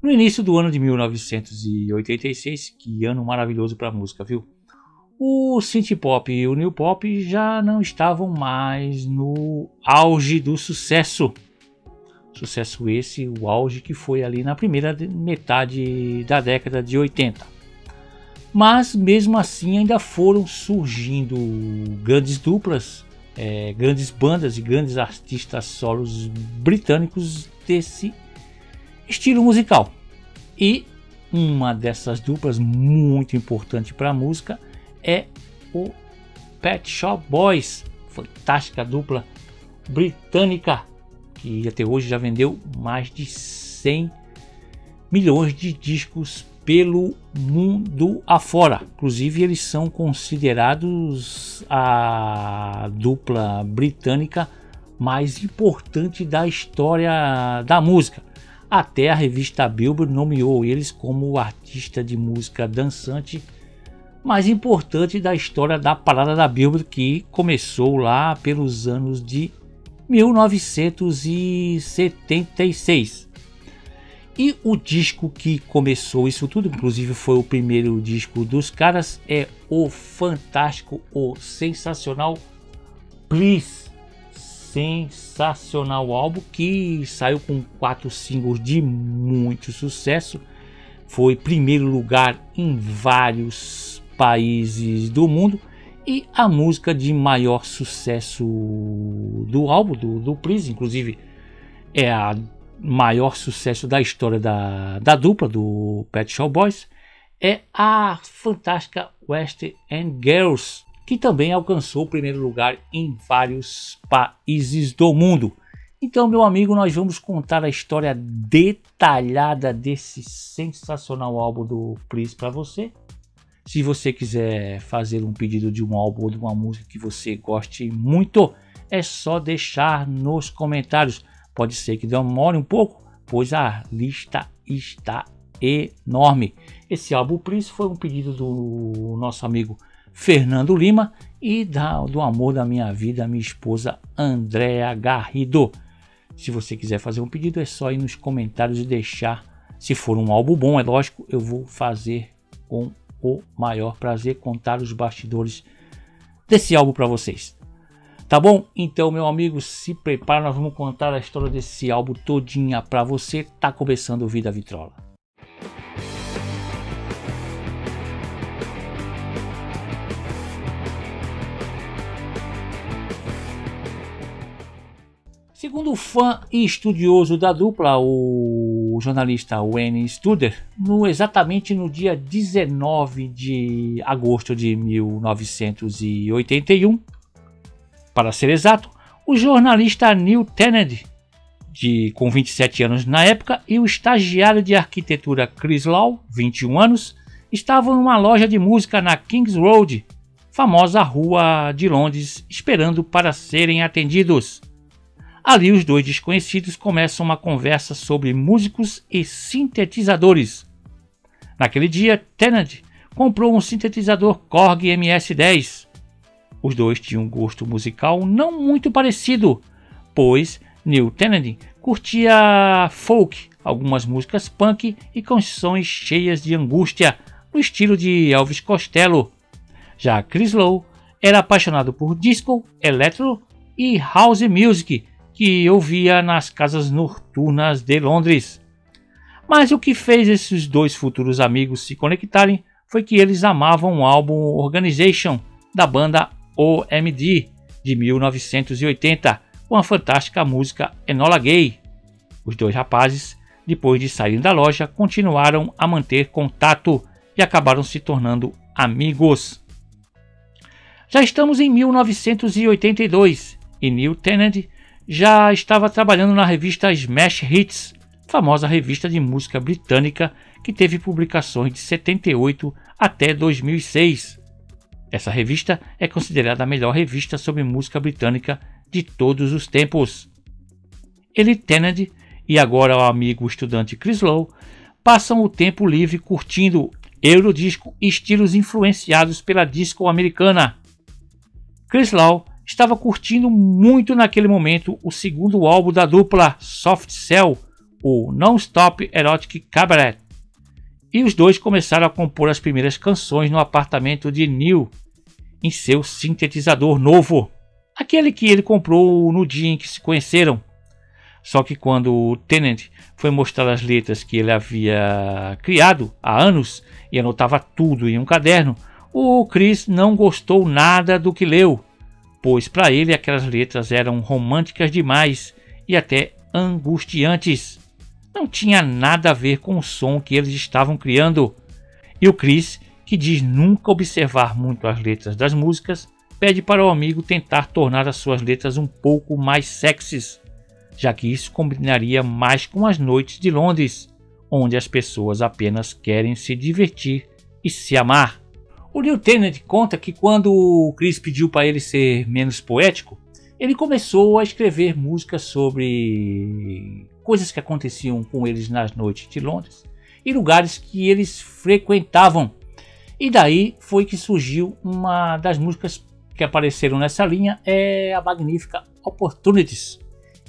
No início do ano de 1986, que ano maravilhoso para a música, viu? O synth pop e o new pop já não estavam mais no auge do sucesso. Sucesso esse, o auge que foi ali na primeira metade da década de 80. Mas mesmo assim ainda foram surgindo grandes duplas, grandes bandas e grandes artistas solos britânicos desse estilo musical. E uma dessas duplas muito importante para a música é o Pet Shop Boys, fantástica dupla britânica que até hoje já vendeu mais de 100 milhões de discos pelo mundo afora. Inclusive eles são considerados a dupla britânica mais importante da história da música. Até a revista Billboard nomeou eles como o artista de música dançante mais importante da história da parada da Billboard, que começou lá pelos anos de 1976. E o disco que começou isso tudo, inclusive foi o primeiro disco dos caras, é o fantástico, o sensacional Please. Sensacional álbum que saiu com 4 singles de muito sucesso. Foi primeiro lugar em vários países do mundo. E a música de maior sucesso do álbum, do Please, inclusive é a maior sucesso da história da dupla do Pet Shop Boys, é a fantástica West End Girls, que também alcançou o primeiro lugar em vários países do mundo. Então, meu amigo, nós vamos contar a história detalhada desse sensacional álbum do Please para você. Se você quiser fazer um pedido de um álbum ou de uma música que você goste muito, é só deixar nos comentários. Pode ser que demore um pouco, pois a lista está enorme. Esse álbum Please foi um pedido do nosso amigo Fernando Lima e do amor da minha vida, minha esposa Andréa Garrido. Se você quiser fazer um pedido, é só ir nos comentários e deixar. Se for um álbum bom, é lógico, eu vou fazer com o maior prazer contar os bastidores desse álbum para vocês. Tá bom? Então, meu amigo, se prepara, nós vamos contar a história desse álbum todinha para você. Tá começando o Vida Vitrola. Segundo o fã e estudioso da dupla, o jornalista Wayne Studer, exatamente no dia 19 de agosto de 1981, para ser exato, o jornalista Neil Tennant, com 27 anos na época, e o estagiário de arquitetura Chris Law, 21 anos, estavam em uma loja de música na Kings Road, famosa rua de Londres, esperando para serem atendidos. Ali os dois desconhecidos começam uma conversa sobre músicos e sintetizadores. Naquele dia, Tennant comprou um sintetizador Korg MS-10. Os dois tinham um gosto musical não muito parecido, pois Neil Tennant curtia folk, algumas músicas punk e canções cheias de angústia, no estilo de Elvis Costello. Já Chris Lowe era apaixonado por disco, electro e house music, que ouvia nas casas noturnas de Londres. Mas o que fez esses dois futuros amigos se conectarem foi que eles amavam o álbum Organization da banda OMD de 1980, com a fantástica música Enola Gay. Os dois rapazes, depois de saírem da loja, continuaram a manter contato e acabaram se tornando amigos. Já estamos em 1982 e Neil Tennant já estava trabalhando na revista Smash Hits, famosa revista de música britânica que teve publicações de 78 até 2006. Essa revista é considerada a melhor revista sobre música britânica de todos os tempos. Ele, Tennant, e agora o amigo estudante Chris Lowe, passam o tempo livre curtindo Eurodisco e estilos influenciados pela disco americana. Chris Lowe estava curtindo muito naquele momento o segundo álbum da dupla, Soft Cell, o Non-Stop Erotic Cabaret. E os dois começaram a compor as primeiras canções no apartamento de Neil, em seu sintetizador novo, aquele que ele comprou no dia em que se conheceram. Só que quando o Tennant foi mostrar as letras que ele havia criado há anos e anotava tudo em um caderno, o Chris não gostou nada do que leu, pois para ele aquelas letras eram românticas demais e até angustiantes. Não tinha nada a ver com o som que eles estavam criando. E o Chris, que diz nunca observar muito as letras das músicas, pede para o amigo tentar tornar as suas letras um pouco mais sexys, já que isso combinaria mais com as noites de Londres, onde as pessoas apenas querem se divertir e se amar. O Neil Tennant conta que quando o Chris pediu para ele ser menos poético, ele começou a escrever músicas sobre coisas que aconteciam com eles nas noites de Londres e lugares que eles frequentavam. E daí foi que surgiu uma das músicas que apareceram nessa linha, é a magnífica Opportunities.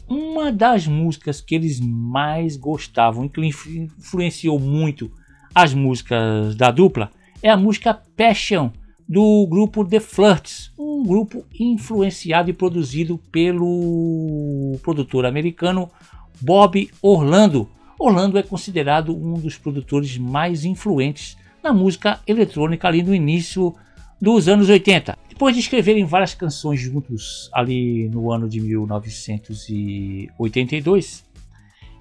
Uma das músicas que eles mais gostavam e que influenciou muito as músicas da dupla é a música Passion, do grupo The Flirts, um grupo influenciado e produzido pelo produtor americano Bob Orlando. Orlando é considerado um dos produtores mais influentes na música eletrônica ali no início dos anos 80. Depois de escreverem várias canções juntos ali no ano de 1982,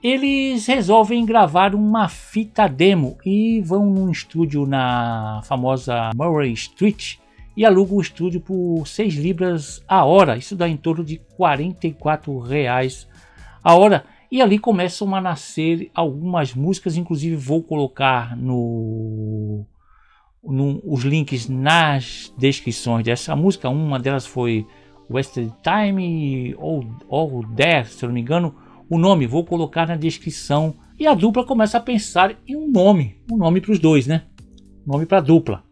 eles resolvem gravar uma fita demo e vão num estúdio na famosa Murray Street e alugam o estúdio por 6 libras a hora. Isso dá em torno de R$44 a hora. E ali começam a nascer algumas músicas, inclusive vou colocar os links nas descrições dessa música. Uma delas foi Wasted Time ou There, se eu não me engano. O nome vou colocar na descrição. E a dupla começa a pensar em um nome para os dois, né? Nome para a dupla.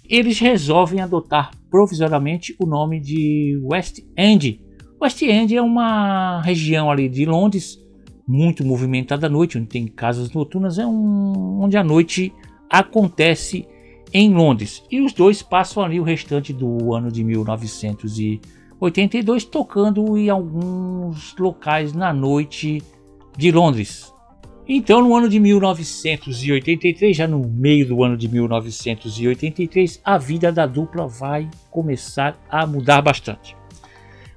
Eles resolvem adotar provisoriamente o nome de West End. West End é uma região ali de Londres muito movimentada à noite, onde tem casas noturnas, onde a noite acontece em Londres. E os dois passam ali o restante do ano de 1982 tocando em alguns locais na noite de Londres. Então, no ano de 1983, já no meio do ano de 1983, a vida da dupla vai começar a mudar bastante.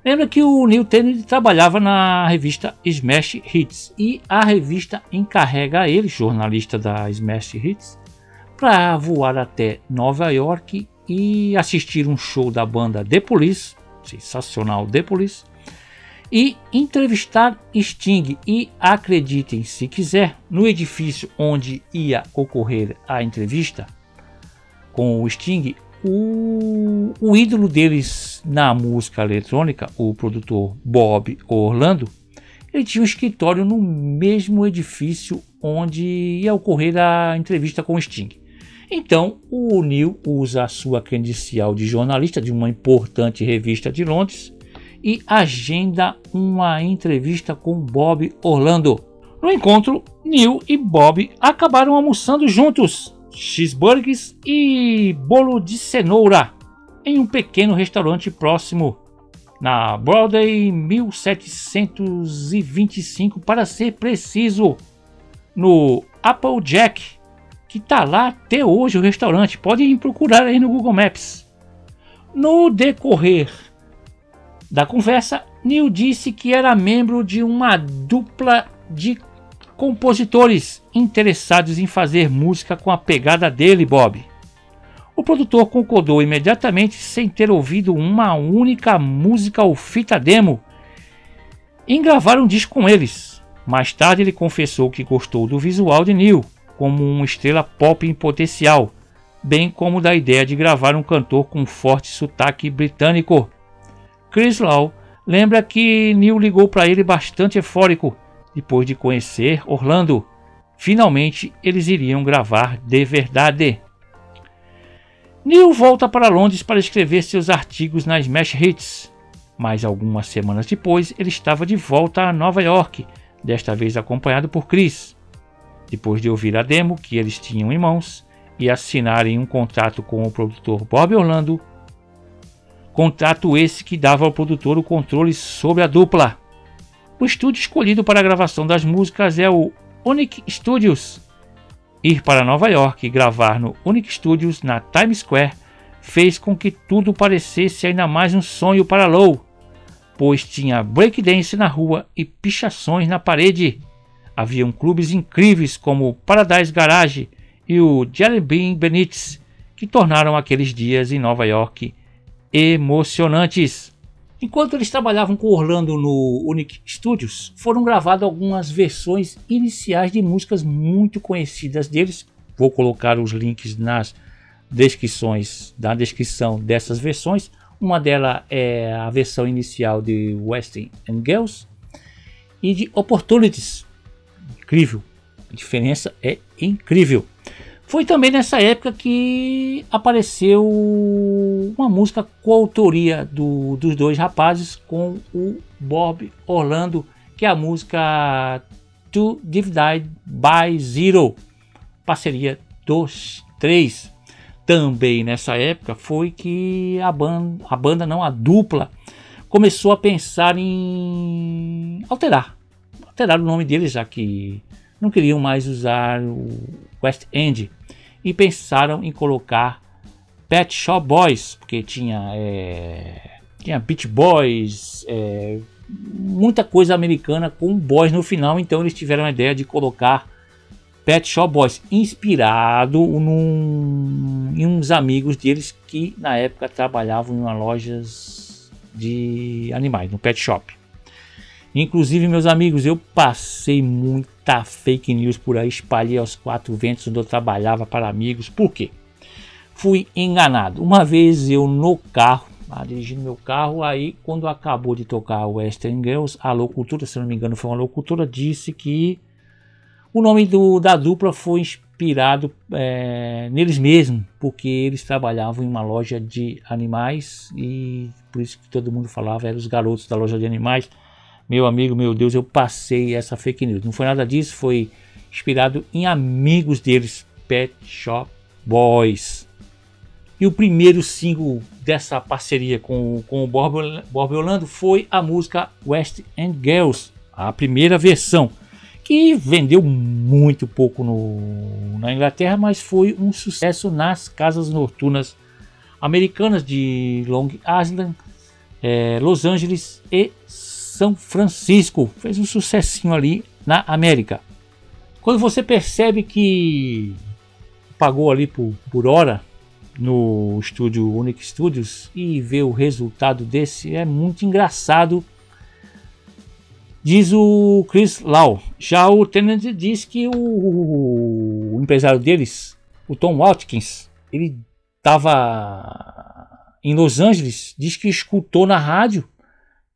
Lembra que o Neil Tennant trabalhava na revista Smash Hits e a revista encarrega ele, jornalista da Smash Hits, para voar até Nova York e assistir um show da banda The Police, sensacional The Police, e entrevistar Sting. E acreditem se quiser, no edifício onde ia ocorrer a entrevista com o Sting, o ídolo deles na música eletrônica, o produtor Bob Orlando, ele tinha um escritório no mesmo edifício onde ia ocorrer a entrevista com o Sting. Então o Neil usa a sua credencial de jornalista de uma importante revista de Londres e agenda uma entrevista com Bob Orlando. No encontro, Neil e Bob acabaram almoçando juntos, cheeseburgers e bolo de cenoura, em um pequeno restaurante próximo, na Broadway 1725, para ser preciso, no Applejack, que está lá até hoje o restaurante. Podem procurar aí no Google Maps. No decorrer da conversa, Neil disse que era membro de uma dupla de compositores interessados em fazer música com a pegada dele, Bob. O produtor concordou imediatamente, sem ter ouvido uma única música ou fita demo, em gravar um disco com eles. Mais tarde ele confessou que gostou do visual de Neil como uma estrela pop em potencial, bem como da ideia de gravar um cantor com forte sotaque britânico. Chris Lowe lembra que Neil ligou para ele bastante eufórico depois de conhecer Orlando. Finalmente eles iriam gravar de verdade. Neil volta para Londres para escrever seus artigos nas Smash Hits, mas algumas semanas depois ele estava de volta a Nova York, desta vez acompanhado por Chris. Depois de ouvir a demo que eles tinham em mãos e assinarem um contrato com o produtor Bob Orlando, contrato esse que dava ao produtor o controle sobre a dupla. O estúdio escolhido para a gravação das músicas é o Unique Studios. Ir para Nova York e gravar no Unique Studios na Times Square fez com que tudo parecesse ainda mais um sonho para Lowe, pois tinha breakdance na rua e pichações na parede. Haviam clubes incríveis como o Paradise Garage e o Jelly Bean Benitez, que tornaram aqueles dias em Nova York emocionantes. Enquanto eles trabalhavam com Orlando no Unique Studios, foram gravadas algumas versões iniciais de músicas muito conhecidas deles. Vou colocar os links na descrição dessas versões. Uma delas é a versão inicial de West End Girls e de Opportunities. Incrível, a diferença é incrível. Foi também nessa época que apareceu uma música com a autoria dos dois rapazes com o Bob Orlando, que é a música To Divide by Zero, parceria dos três. Também nessa época foi que a dupla começou a pensar em alterar o nome deles, já que não queriam mais usar o West End, e pensaram em colocar Pet Shop Boys, porque tinha Beach Boys, muita coisa americana com boys no final, então eles tiveram a ideia de colocar Pet Shop Boys, inspirado em uns amigos deles que na época trabalhavam em uma loja de animais, no Pet Shop. Inclusive, meus amigos, eu passei muita fake news por aí, espalhei aos quatro ventos onde eu trabalhava para amigos. Por quê? Fui enganado. Uma vez eu no carro, dirigindo meu carro, aí quando acabou de tocar o Western Girls, a locutora, se não me engano foi uma locutora, disse que o nome da dupla foi inspirado neles mesmos, porque eles trabalhavam em uma loja de animais e por isso que todo mundo falava, eram os garotos da loja de animais. Meu amigo, meu Deus, eu passei essa fake news. Não foi nada disso, foi inspirado em amigos deles, Pet Shop Boys. E o primeiro single dessa parceria com o Bob Orlando foi a música West End Girls, a primeira versão, que vendeu muito pouco na Inglaterra, mas foi um sucesso nas casas noturnas americanas de Long Island, Los Angeles e São Francisco. Fez um sucessinho ali na América. Quando você percebe que pagou ali por hora no estúdio Unique Studios e vê o resultado desse, é muito engraçado, diz o Chris Lowe. Já o Tennant diz que o empresário deles, o Tom Watkins, ele estava em Los Angeles, diz que escutou na rádio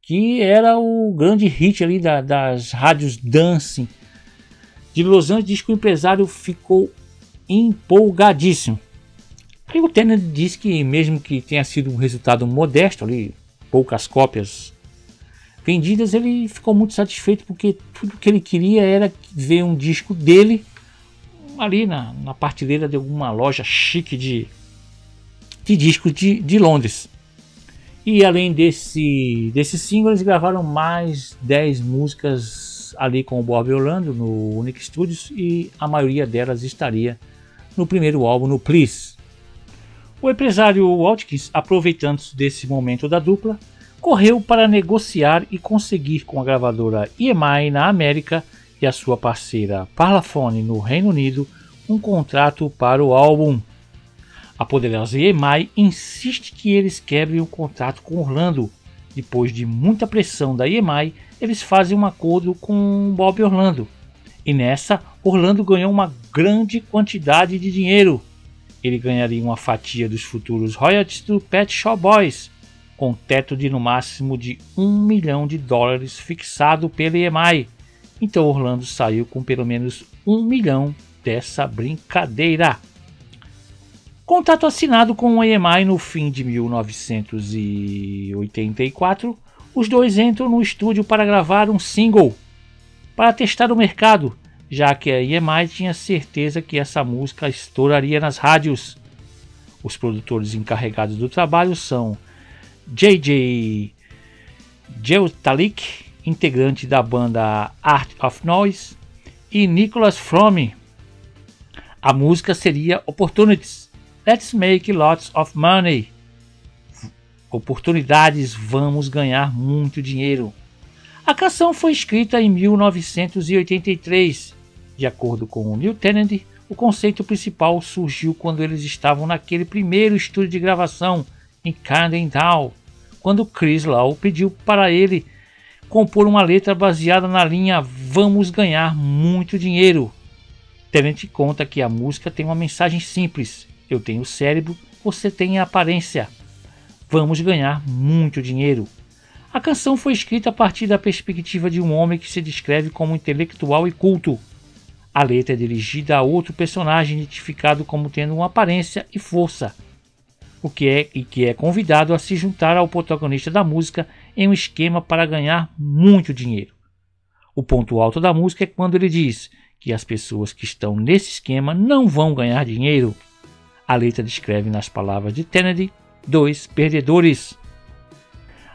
que era o grande hit ali das rádios dancing de Los Angeles. Diz que o empresário ficou empolgadíssimo. Aí o Tennant diz que mesmo que tenha sido um resultado modesto ali, poucas cópias vendidas, ele ficou muito satisfeito, porque tudo que ele queria era ver um disco dele ali na prateleira de alguma loja chique de discos de Londres. E além desse single, eles gravaram mais 10 músicas ali com o Bob Orlando no Unique Studios, e a maioria delas estaria no primeiro álbum, no Please. O empresário Watkins, aproveitando-se desse momento da dupla, correu para negociar e conseguir com a gravadora EMI na América e a sua parceira Parlophone no Reino Unido um contrato para o álbum. A poderosa EMI insiste que eles quebrem o contrato com Orlando. Depois de muita pressão da EMI, eles fazem um acordo com Bob Orlando. E nessa, Orlando ganhou uma grande quantidade de dinheiro. Ele ganharia uma fatia dos futuros royalties do Pet Shop Boys, com teto de no máximo de $1 milhão fixado pela EMI. Então Orlando saiu com pelo menos $1 milhão dessa brincadeira. Contrato assinado com a EMI no fim de 1984, os dois entram no estúdio para gravar um single. para testar o mercado, já que a EMI tinha certeza que essa música estouraria nas rádios. Os produtores encarregados do trabalho são J.J. Geotalik, integrante da banda Art of Noise, e Nicholas Fromme. A música seria Opportunities, Let's Make Lots of Money. Oportunidades, vamos ganhar muito dinheiro. A canção foi escrita em 1983. De acordo com o Neil Tennant, o conceito principal surgiu quando eles estavam naquele primeiro estúdio de gravação em Camden Town, quando Chris Lowe pediu para ele compor uma letra baseada na linha "Vamos ganhar muito dinheiro". Tennant conta que a música tem uma mensagem simples: eu tenho o cérebro, você tem a aparência. Vamos ganhar muito dinheiro. A canção foi escrita a partir da perspectiva de um homem que se descreve como intelectual e culto. A letra é dirigida a outro personagem identificado como tendo uma aparência e força, que é convidado a se juntar ao protagonista da música em um esquema para ganhar muito dinheiro. O ponto alto da música é quando ele diz que as pessoas que estão nesse esquema não vão ganhar dinheiro. A letra descreve, nas palavras de Tennant, 2 perdedores.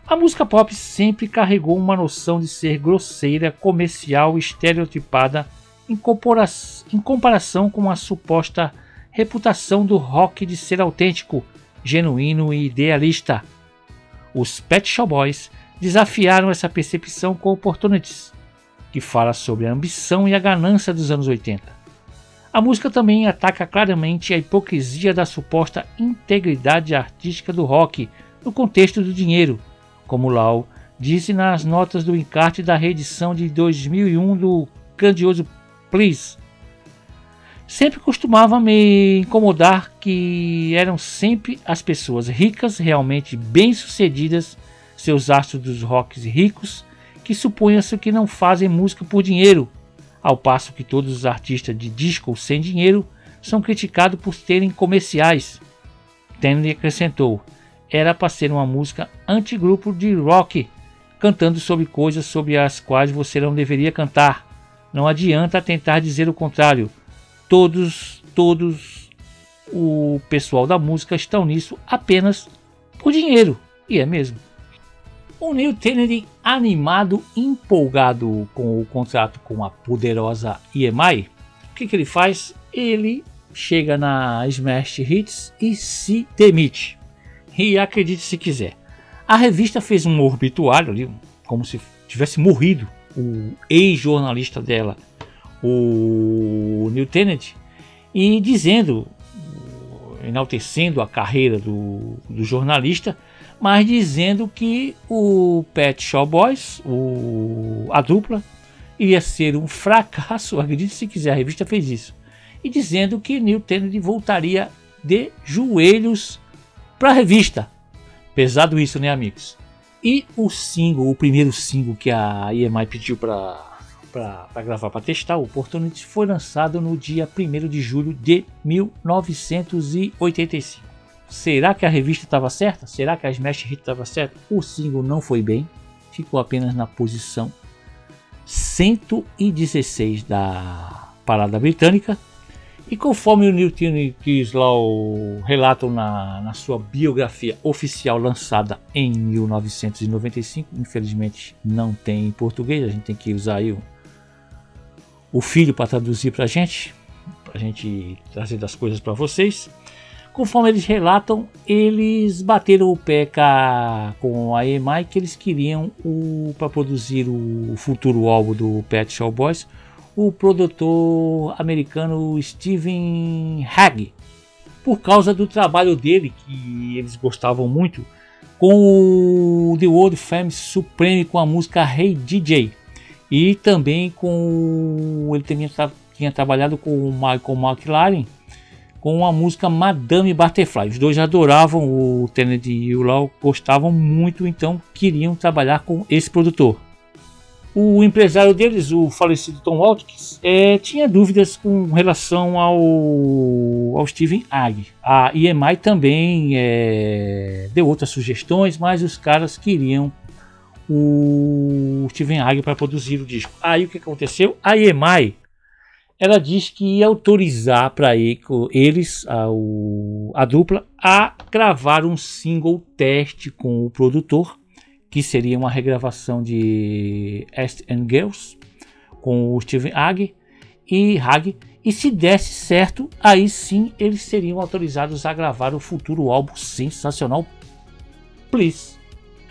A música pop sempre carregou uma noção de ser grosseira, comercial e estereotipada em comparação com a suposta reputação do rock de ser autêntico, genuíno e idealista. Os Pet Shop Boys desafiaram essa percepção com Opportunities, que fala sobre a ambição e a ganância dos anos 80. A música também ataca claramente a hipocrisia da suposta integridade artística do rock no contexto do dinheiro, como Lowe disse nas notas do encarte da reedição de 2001 do grandioso Please. Sempre costumava me incomodar que eram sempre as pessoas ricas, realmente bem-sucedidas, seus astros dos rocks ricos, que supunha-se que não fazem música por dinheiro, ao passo que todos os artistas de disco sem dinheiro são criticados por serem comerciais. Tennant acrescentou: era para ser uma música anti-grupo de rock, cantando sobre coisas sobre as quais você não deveria cantar. Não adianta tentar dizer o contrário. Todos o pessoal da música estão nisso apenas por dinheiro. E é mesmo. O Neil Tennant, animado, empolgado com o contrato com a poderosa EMI, o que ele faz? Ele chega na Smash Hits e se demite. E acredite se quiser, a revista fez um obituário ali, como se tivesse morrido o ex-jornalista dela, o Neil Tennant, e dizendo, enaltecendo a carreira do jornalista, mas dizendo que o Pet Shop Boys, a dupla, iria ser um fracasso. Acredite se quiser, a revista fez isso. E dizendo que Neil Tennant voltaria de joelhos para a revista. Pesado isso, né, amigos? E o primeiro single que a EMI pediu para gravar, para testar, o Opportunity, foi lançado no dia 1º de julho de 1985. Será que a revista estava certa? Será que a Smash Hit estava certa? O single não foi bem, ficou apenas na posição 116 da parada britânica. E conforme o Neil Tennant e Lowe relatam na sua biografia oficial lançada em 1995, infelizmente não tem em português, a gente tem que usar aí o filho para traduzir para a gente trazer das coisas para vocês. Conforme eles relatam, eles bateram o pé com a EMI que eles queriam para produzir o futuro álbum do Pet Shop Boys, o produtor americano Steven Hagg, por causa do trabalho dele, que eles gostavam muito, com o The World Famous Supreme, com a música Hey DJ, e também ele tinha trabalhado com o Michael McLaren com a música Madame Butterfly. Os dois adoravam, o Tennant e o Lowe gostavam muito, então queriam trabalhar com esse produtor. O empresário deles, o falecido Tom Watkins, tinha dúvidas com relação ao Steven Hagg. A EMI também deu outras sugestões, mas os caras queriam o Stephen Hagg para produzir o disco. Aí o que aconteceu? A EMI, ela disse que ia autorizar para eles, a dupla, a gravar um single teste com o produtor, que seria uma regravação de East End Girls com o Stephen Hagg, e se desse certo, aí sim eles seriam autorizados a gravar o futuro álbum sensacional Please.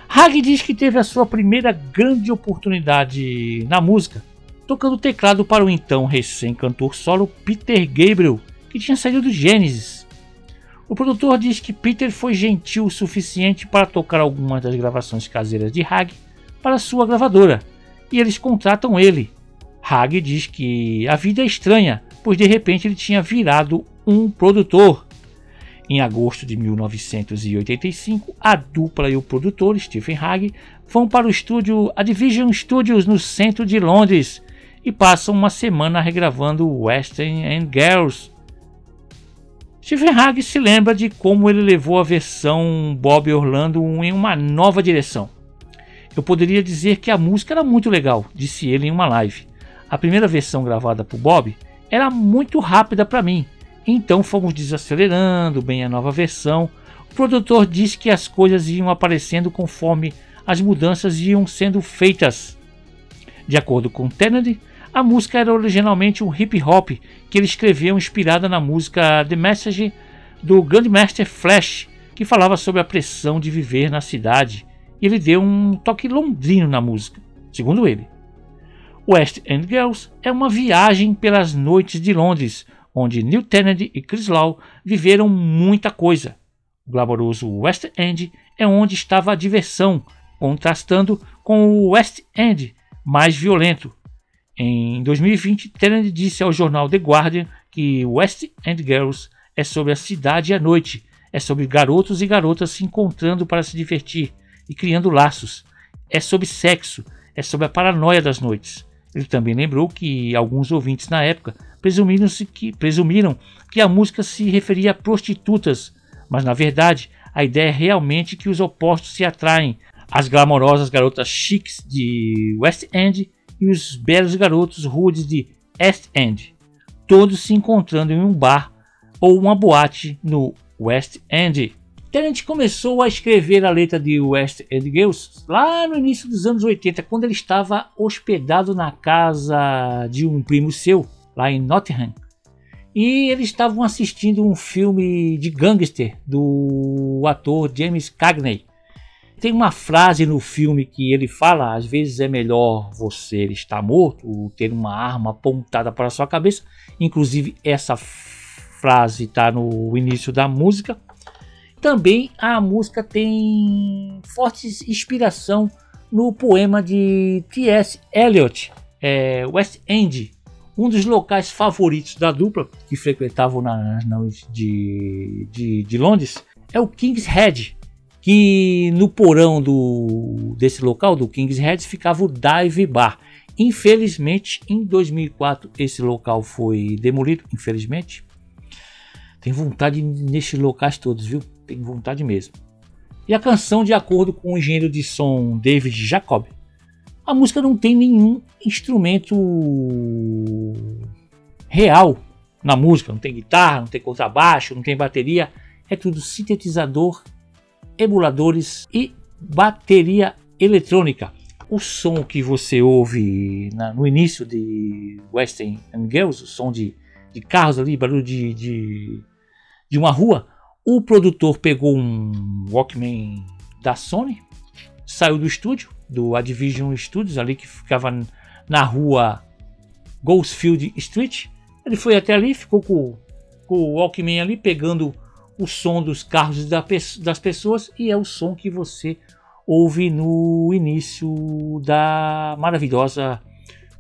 Hagg diz que teve a sua primeira grande oportunidade na música tocando teclado para o então recém-cantor solo Peter Gabriel, que tinha saído do Genesis. O produtor diz que Peter foi gentil o suficiente para tocar algumas das gravações caseiras de Hagg para sua gravadora, e eles contratam ele. Hagg diz que a vida é estranha, pois de repente ele tinha virado um produtor. Em agosto de 1985, a dupla e o produtor Stephen Hagg vão para o estúdio Division Studios no centro de Londres e passam uma semana regravando West End Girls. Stephen Hagg se lembra de como ele levou a versão Bob Orlando em uma nova direção. Eu poderia dizer que a música era muito legal, disse ele em uma live. A primeira versão gravada por Bob era muito rápida para mim, então fomos desacelerando bem a nova versão. O produtor disse que as coisas iam aparecendo conforme as mudanças iam sendo feitas. De acordo com Tennant, a música era originalmente um hip hop que ele escreveu inspirada na música The Message do Grandmaster Flash, que falava sobre a pressão de viver na cidade, e ele deu um toque londrino na música, segundo ele. West End Girls é uma viagem pelas noites de Londres, onde Neil Tennant e Chris Lowe viveram muita coisa. O glamouroso West End é onde estava a diversão, contrastando com o West End mais violento. Em 2020, Tennant disse ao jornal The Guardian que West End Girls é sobre a cidade e a noite, é sobre garotos e garotas se encontrando para se divertir e criando laços, é sobre sexo, é sobre a paranoia das noites. Ele também lembrou que alguns ouvintes na época presumiram que a música se referia a prostitutas, mas na verdade a ideia é realmente que os opostos se atraem, as glamourosas garotas chiques de West End e os belos garotos rudes de East End, todos se encontrando em um bar ou uma boate no West End. Tennant começou a escrever a letra de West End Girls lá no início dos anos 80, quando ele estava hospedado na casa de um primo seu, lá em Nottingham, e eles estavam assistindo um filme de gangster do ator James Cagney. Tem uma frase no filme que ele fala: às vezes é melhor você estar morto, ter uma arma apontada para a sua cabeça. Inclusive essa frase está no início da música. Também a música tem forte inspiração no poema de T.S. Eliot, West End. Um dos locais favoritos da dupla, que frequentavam nas noites de Londres, é o King's Head, que no porão desse local, do King's Head, ficava o Dive Bar. Infelizmente, em 2004, esse local foi demolido, infelizmente. Tenho vontade nesses locais todos, viu? Tenho vontade mesmo. E a canção, de acordo com o engenheiro de som David Jacob, a música não tem nenhum instrumento real na música. Não tem guitarra, não tem contrabaixo, não tem bateria. É tudo sintetizador, emuladores e bateria eletrônica. O som que você ouve no início de West End Girls, o som de carros ali, barulho de uma rua, o produtor pegou um Walkman da Sony, saiu do estúdio, do Division Studios, ali que ficava na rua Goldsfield Street. Ele foi até ali, ficou com o Walkman ali, pegando o som dos carros e das pessoas, e é o som que você ouve no início da maravilhosa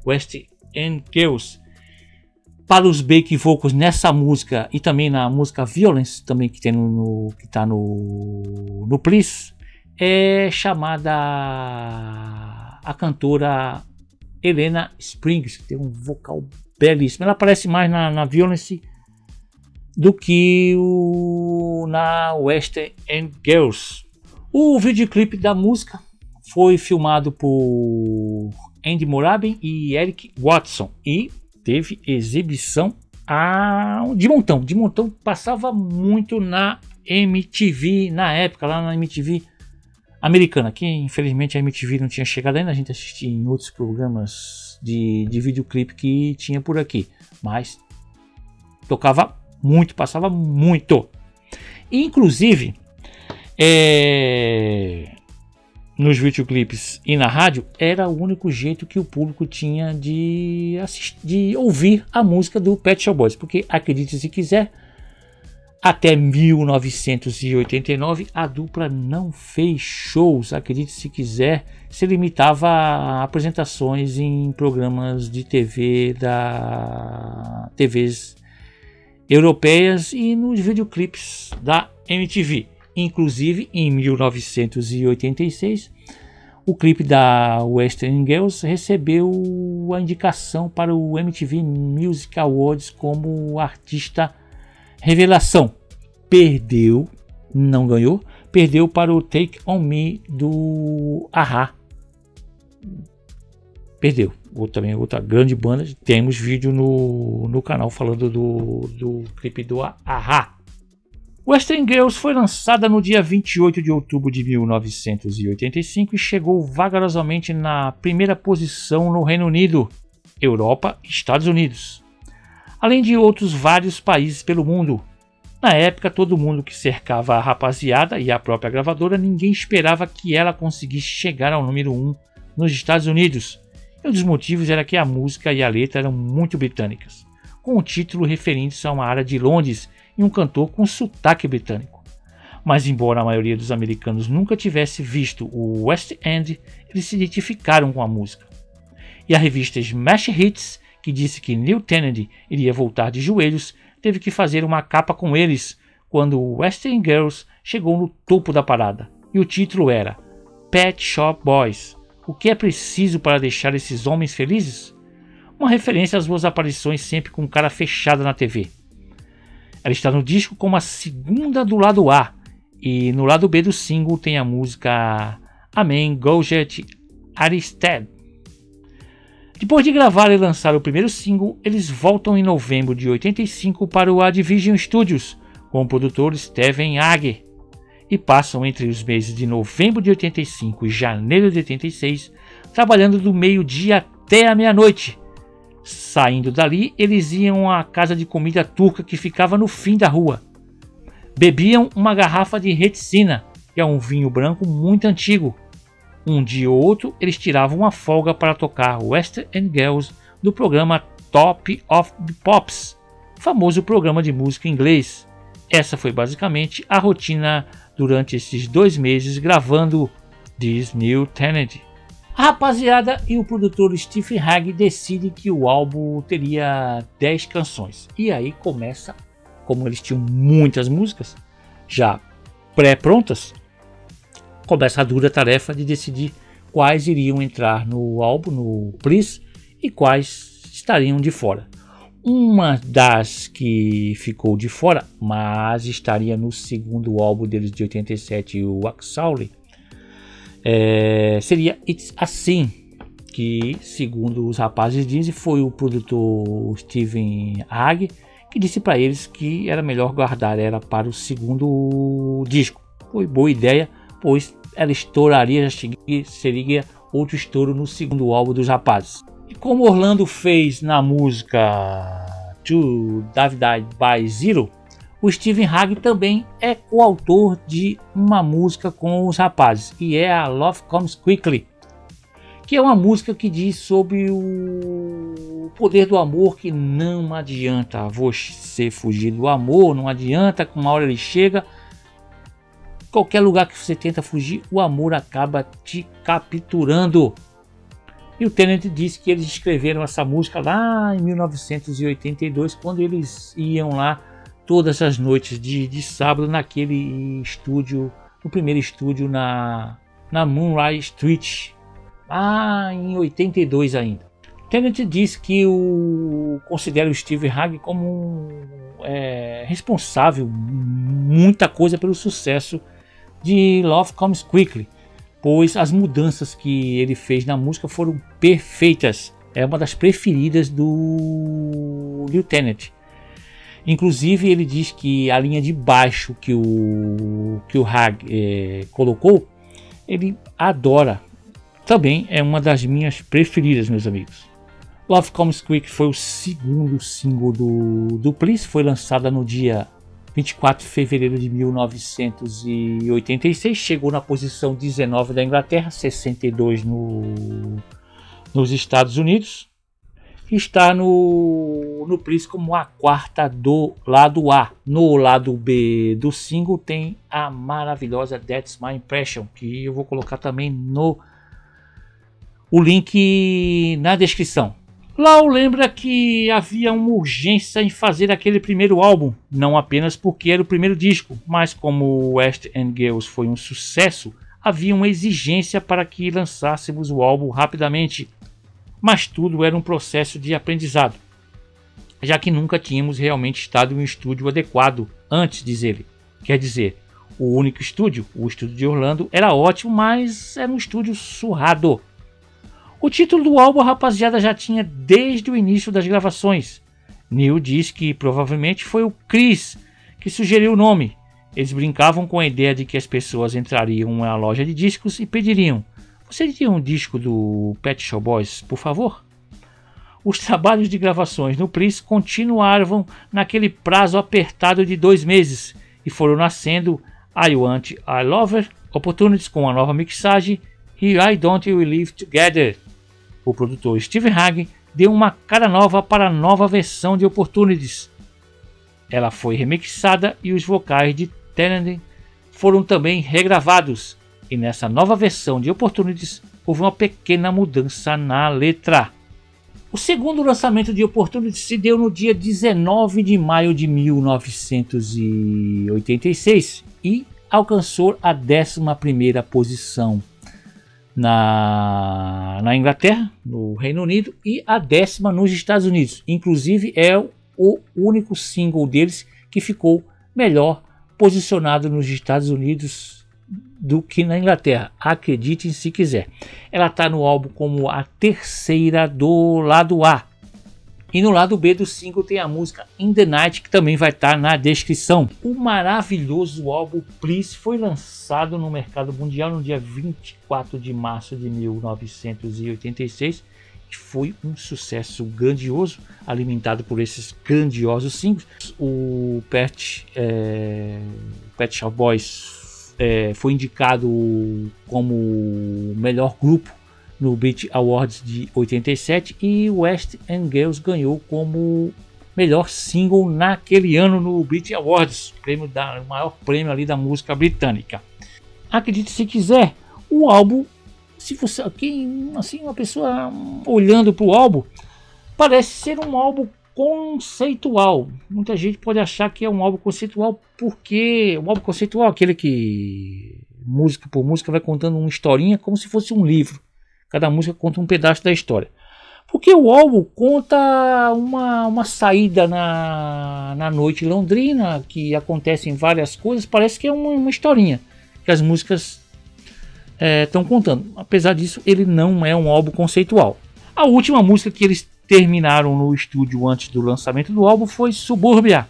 West End Girls. Para os back vocals nessa música e também na música Violence, também que tem que está no Please, é chamada a cantora Helena Springs, que tem um vocal belíssimo. Ela aparece mais na Violence do que na West End Girls. O videoclipe da música Foi filmado por Andy Moraben e Eric Watson e teve exibição de montão. De montão passava muito na MTV na época, lá na MTV americana, que infelizmente a MTV não tinha chegado ainda, a gente assistia em outros programas de videoclipe que tinha por aqui, mas tocava muito, passava muito. Inclusive, nos videoclipes e na rádio, era o único jeito que o público tinha de ouvir a música do Pet Shop Boys, porque acredite se quiser, até 1989 a dupla não fez shows, acredite se quiser, se limitava a apresentações em programas de TV da TVs europeias e nos videoclipes da MTV. Inclusive, em 1986, o clipe da Western Girls recebeu a indicação para o MTV Music Awards como artista revelação. Perdeu, não ganhou, perdeu para o Take On Me do A-ha. Perdeu. Também outra grande banda. Temos vídeo no canal falando do clipe do A-ha. Western Girls foi lançada no dia 28 de outubro de 1985 e chegou vagarosamente na primeira posição no Reino Unido, Europa e Estados Unidos, além de outros vários países pelo mundo. Na época, todo mundo que cercava a rapaziada e a própria gravadora, ninguém esperava que ela conseguisse chegar ao número 1 nos Estados Unidos. E um dos motivos era que a música e a letra eram muito britânicas, com o título referente a uma área de Londres e um cantor com sotaque britânico. Mas embora a maioria dos americanos nunca tivesse visto o West End, eles se identificaram com a música. E a revista Smash Hits, que disse que Neil Tennant iria voltar de joelhos, teve que fazer uma capa com eles quando o Western Girls chegou no topo da parada. E o título era Pet Shop Boys. O que é preciso para deixar esses homens felizes? Uma referência às suas aparições sempre com cara fechada na TV. Ela está no disco como a segunda do lado A, e no lado B do single tem a música Amen Gojet Aristide. Depois de gravar e lançar o primeiro single, eles voltam em novembro de 85 para o Advision Studios com o produtor Steven Hager e passam entre os meses de novembro de 85 e janeiro de 86 trabalhando do meio-dia até a meia-noite. Saindo dali, eles iam à casa de comida turca que ficava no fim da rua. Bebiam uma garrafa de Retsina, que é um vinho branco muito antigo. Um dia ou outro, eles tiravam uma folga para tocar Western Girls do programa Top of the Pops, famoso programa de música em inglês. Essa foi basicamente a rotina durante esses 2 meses gravando This Neil Tennant. A rapaziada e o produtor Steve Hague decidem que o álbum teria 10 canções. E aí começa, como eles tinham muitas músicas já pré-prontas, começa a dura tarefa de decidir quais iriam entrar no álbum, no Please, e quais estariam de fora. Uma das que ficou de fora, mas estaria no segundo álbum deles de 87, o Axauli, seria It's Assim, que segundo os rapazes dizem foi o produtor Steven Hague que disse para eles que era melhor guardar ela para o segundo disco. Foi boa ideia, pois ela estouraria, já seria outro estouro no segundo álbum dos rapazes. E como Orlando fez na música To David by Zero, o Steven Hague também é coautor de uma música com os rapazes, e é a Love Comes Quickly, que é uma música que diz sobre o poder do amor, que não adianta você fugir do amor, não adianta que uma hora ele chega. Qualquer lugar que você tenta fugir, o amor acaba te capturando. E o Tennant disse que eles escreveram essa música lá em 1982, quando eles iam lá todas as noites de sábado naquele estúdio, no primeiro estúdio na Moonrise Street, lá em 82 ainda. Tennant disse que considera o Steve Hague como responsável muita coisa pelo sucesso de Love Comes Quickly, pois as mudanças que ele fez na música foram perfeitas. É uma das preferidas do Neil Tennant. Inclusive ele diz que a linha de baixo que o Hag colocou, ele adora. Também é uma das minhas preferidas, meus amigos. Love Comes Quick foi o segundo single do Please, foi lançada no dia 24 de fevereiro de 1986, chegou na posição 19 da Inglaterra, 62 nos Estados Unidos. Está no Please como a quarta do lado A. No lado B do single tem a maravilhosa That's My Impression, que eu vou colocar também o link na descrição. Lau lembra que havia uma urgência em fazer aquele primeiro álbum, não apenas porque era o primeiro disco, mas como West End Girls foi um sucesso, havia uma exigência para que lançássemos o álbum rapidamente. Mas tudo era um processo de aprendizado, já que nunca tínhamos realmente estado em um estúdio adequado antes, diz ele. Quer dizer, o único estúdio, o estúdio de Orlando, era ótimo, mas era um estúdio surrado. O título do álbum a rapaziada já tinha desde o início das gravações. Neil diz que provavelmente foi o Chris que sugeriu o nome. Eles brincavam com a ideia de que as pessoas entrariam na loja de discos e pediriam: "Você tem um disco do Pet Shop Boys, por favor?" Os trabalhos de gravações no Please continuaram naquele prazo apertado de 2 meses e foram nascendo I Want I Love Her, Opportunities com a nova mixagem e I Don't We Live Together. O produtor Steven Hag deu uma cara nova para a nova versão de Opportunities. Ela foi remixada e os vocais de Tennant foram também regravados. E nessa nova versão de Opportunities houve uma pequena mudança na letra. O segundo lançamento de Opportunities se deu no dia 19 de maio de 1986 e alcançou a 11ª posição na Inglaterra, no Reino Unido, e a 10ª nos Estados Unidos. Inclusive é o único single deles que ficou melhor posicionado nos Estados Unidos do que na Inglaterra, acreditem se quiser. Ela está no álbum como a terceira do lado A. E no lado B do single tem a música In The Night, que também vai estar na descrição. O maravilhoso álbum Please foi lançado no mercado mundial no dia 24 de março de 1986 e foi um sucesso grandioso, alimentado por esses grandiosos singles. O Pet Shop Boys foi indicado como melhor grupo no Brit Awards de 87 e West End Girls ganhou como melhor single naquele ano no Brit Awards, o maior prêmio ali da música britânica. Acredite se quiser, o álbum, se você uma pessoa olhando para o álbum, parece ser um álbum conceitual. Muita gente pode achar que é um álbum conceitual porque um álbum conceitual é aquele que música por música vai contando uma historinha como se fosse um livro. Cada música conta um pedaço da história. Porque o álbum conta uma saída na noite londrina, que acontecem várias coisas, parece que é uma historinha que as músicas estão contando. Apesar disso, ele não é um álbum conceitual. A última música que eles terminaram no estúdio antes do lançamento do álbum foi Suburbia.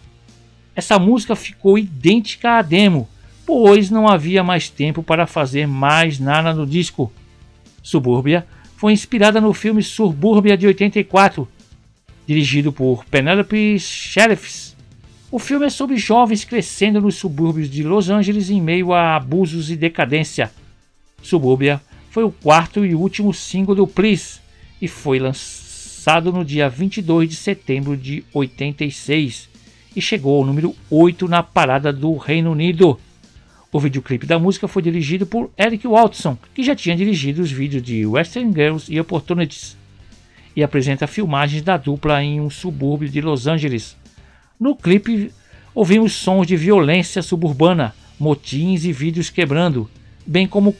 Essa música ficou idêntica à demo, pois não havia mais tempo para fazer mais nada no disco. Suburbia foi inspirada no filme Suburbia de 84, dirigido por Penelope Sheriff. O filme é sobre jovens crescendo nos subúrbios de Los Angeles em meio a abusos e decadência. Suburbia foi o quarto e último single do Please e foi lançado no dia 22 de setembro de 86 e chegou ao número 8 na parada do Reino Unido. O videoclipe da música foi dirigido por Eric Watson, que já tinha dirigido os vídeos de Western Girls e Opportunities, e apresenta filmagens da dupla em um subúrbio de Los Angeles. No clipe, ouvimos sons de violência suburbana, motins e vídeos quebrando, bem como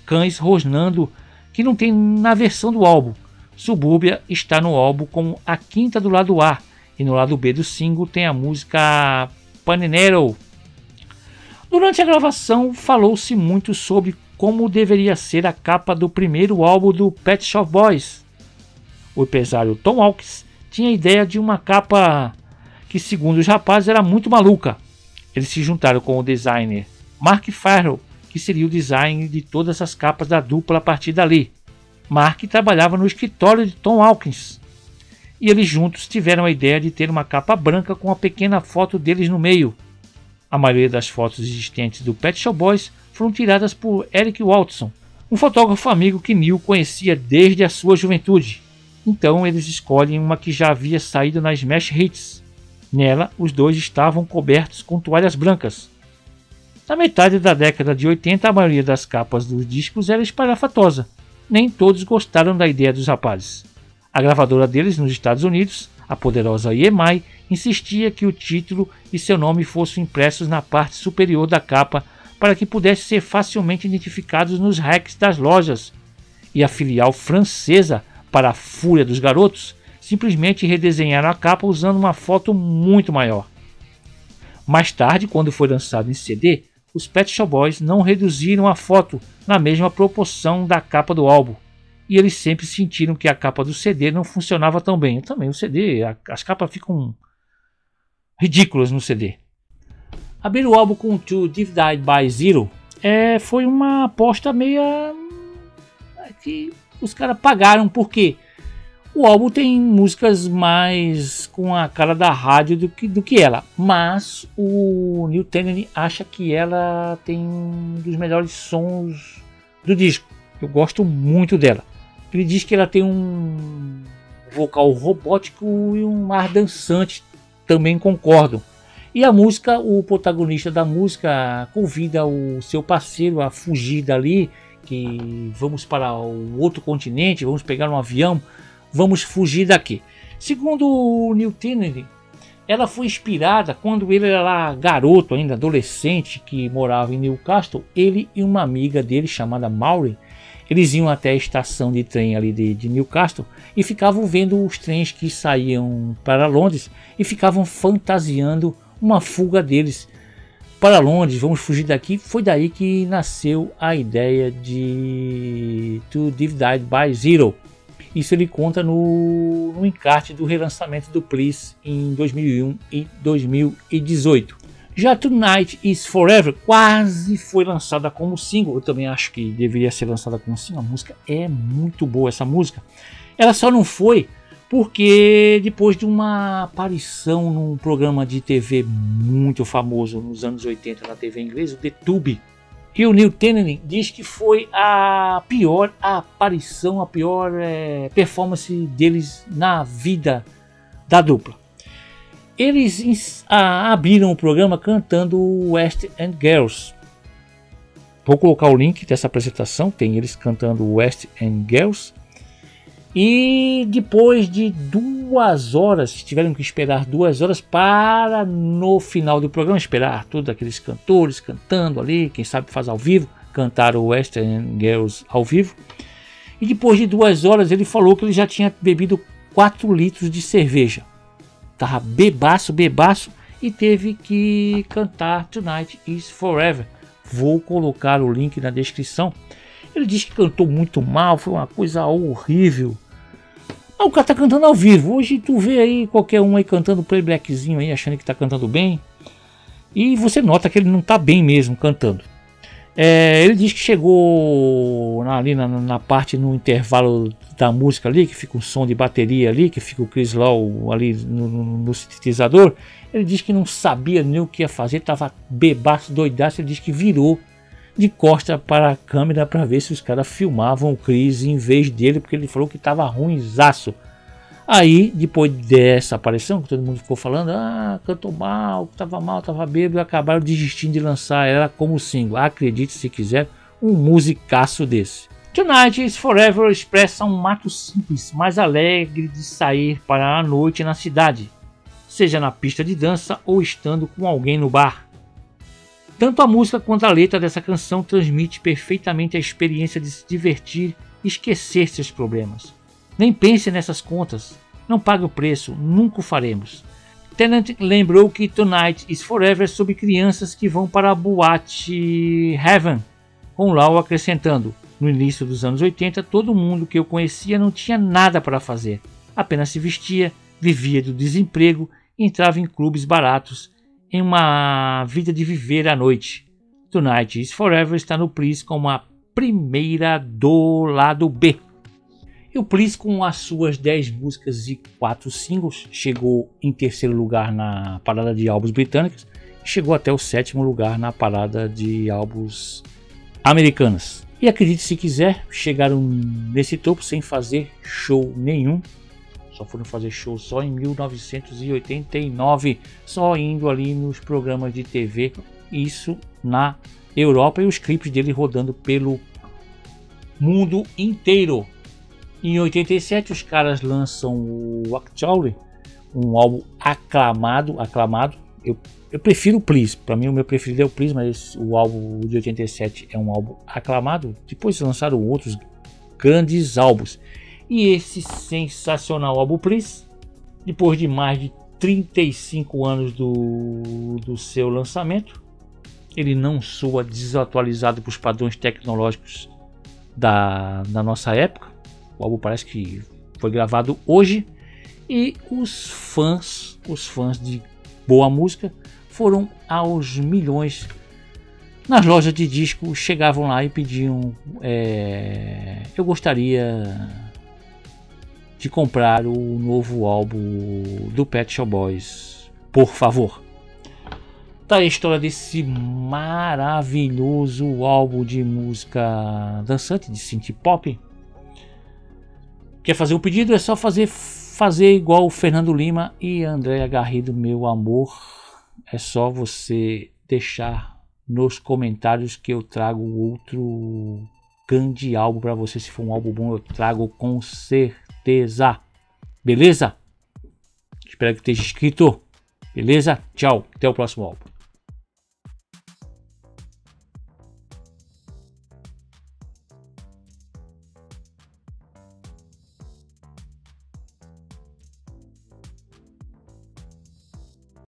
cães rosnando, que não tem na versão do álbum. Suburbia está no álbum como a quinta do lado A, e no lado B do single tem a música Panenero. Durante a gravação, falou-se muito sobre como deveria ser a capa do primeiro álbum do Pet Shop Boys. O empresário Tom Hawkins tinha a ideia de uma capa que, segundo os rapazes, era muito maluca. Eles se juntaram com o designer Mark Farrell, que seria o design de todas as capas da dupla a partir dali. Mark trabalhava no escritório de Tom Hawkins, e eles juntos tiveram a ideia de ter uma capa branca com uma pequena foto deles no meio. A maioria das fotos existentes do Pet Shop Boys foram tiradas por Eric Watson, um fotógrafo amigo que Neil conhecia desde a sua juventude. Então eles escolhem uma que já havia saído nas Smash Hits. Nela, os dois estavam cobertos com toalhas brancas. Na metade da década de 80, a maioria das capas dos discos era espalhafatosa. Nem todos gostaram da ideia dos rapazes. A gravadora deles nos Estados Unidos, a poderosa EMI, insistia que o título e seu nome fossem impressos na parte superior da capa para que pudessem ser facilmente identificados nos racks das lojas. E a filial francesa, para a fúria dos garotos, simplesmente redesenharam a capa usando uma foto muito maior. Mais tarde, quando foi lançado em CD, os Pet Shop Boys não reduziram a foto na mesma proporção da capa do álbum. E eles sempre sentiram que a capa do CD não funcionava tão bem. Também o CD, as capas ficam ridículas no CD. Abrir o álbum com To Divide by Zero foi uma aposta meia que os caras pagaram, porque o álbum tem músicas mais com a cara da rádio do que ela, mas o Neil Tennant acha que ela tem um dos melhores sons do disco. Eu gosto muito dela. Ele diz que ela tem um vocal robótico e um ar dançante, também concordo. E a música, o protagonista da música convida o seu parceiro a fugir dali, que vamos para o outro continente, vamos pegar um avião, vamos fugir daqui. Segundo o Neil Tennant, ela foi inspirada quando ele era garoto, ainda adolescente, que morava em Newcastle. Ele e uma amiga dele chamada Maureen, eles iam até a estação de trem ali de Newcastle e ficavam vendo os trens que saíam para Londres e ficavam fantasiando uma fuga deles para Londres. Vamos fugir daqui. Foi daí que nasceu a ideia de To Divide by Zero. Isso ele conta no encarte do relançamento do Please em 2001 e 2018. Já Tonight Is Forever quase foi lançada como single. Eu também acho que deveria ser lançada como single. A música é muito boa, essa música. Ela só não foi porque depois de uma aparição num programa de TV muito famoso nos anos 80 na TV inglesa, o The Tube, e o Neil Tennant diz que foi a pior aparição, a pior performance deles na vida da dupla. Eles abriram o programa cantando West End Girls. Vou colocar o link dessa apresentação, tem eles cantando West End Girls. E depois de 2 horas, tiveram que esperar 2 horas para no final do programa esperar todos aqueles cantores cantando ali, quem sabe faz ao vivo, cantaram West End Girls ao vivo. E depois de 2 horas ele falou que ele já tinha bebido 4 litros de cerveja. Tava bebaço e teve que cantar Tonight Is Forever. Vou colocar o link na descrição. Ele disse que cantou muito mal, foi uma coisa horrível. Mas o cara tá cantando ao vivo. Hoje tu vê aí qualquer um aí cantando playbackzinho aí, achando que tá cantando bem. E você nota que ele não tá bem mesmo cantando. Ele diz que chegou ali na parte no intervalo da música ali, que fica um som de bateria ali, que fica o Chris Law ali no sintetizador. Ele diz que não sabia nem o que ia fazer, tava bebaço, doidaço. Ele diz que virou de costa para a câmera para ver se os caras filmavam o Chris em vez dele, porque ele falou que tava ruinzaço. Aí, depois dessa aparição, que todo mundo ficou falando, cantou mal, tava bêbado, e acabaram desistindo de lançar ela como single. Acredite se quiser, um musicaço desse. Tonight Is Forever expressa um ato simples, mas alegre de sair para a noite na cidade, seja na pista de dança ou estando com alguém no bar. Tanto a música quanto a letra dessa canção transmite perfeitamente a experiência de se divertir e esquecer seus problemas. Nem pense nessas contas, não pague o preço, nunca o faremos. Tennant lembrou que Tonight Is Forever é sobre crianças que vão para a boate Heaven, com Lau acrescentando: no início dos anos 80, todo mundo que eu conhecia não tinha nada para fazer, apenas se vestia, vivia do desemprego e entrava em clubes baratos, em uma vida de viver à noite. Tonight is Forever está no Please como a primeira do lado B. E o Please, com as suas 10 músicas e 4 singles, chegou em terceiro lugar na parada de álbuns britânicos e chegou até o 7º lugar na parada de álbuns americanas. E acredite se quiser, chegaram nesse topo sem fazer show nenhum. Só foram fazer show só em 1989, só indo ali nos programas de TV, isso na Europa, e os clipes dele rodando pelo mundo inteiro. Em 87 os caras lançam o Actually, um álbum aclamado. Eu prefiro o Please, para mim o meu preferido é o Please, mas o álbum de 87 é um álbum aclamado. Depois lançaram outros grandes álbuns. E esse sensacional álbum Please, depois de mais de 35 anos do seu lançamento, ele não soa desatualizado para os padrões tecnológicos da nossa época. O álbum parece que foi gravado hoje, e os fãs de boa música foram aos milhões nas lojas de disco, chegavam lá e pediam: eu gostaria de comprar o novo álbum do Pet Shop Boys, por favor. Tá a história desse maravilhoso álbum de música dançante, de synth pop. Quer fazer o pedido? É só fazer igual o Fernando Lima e Andréa Garrido, meu amor. É só você deixar nos comentários que eu trago outro grande álbum para você. Se for um álbum bom, eu trago com certeza. Beleza? Espero que esteja inscrito. Beleza? Tchau. Até o próximo álbum.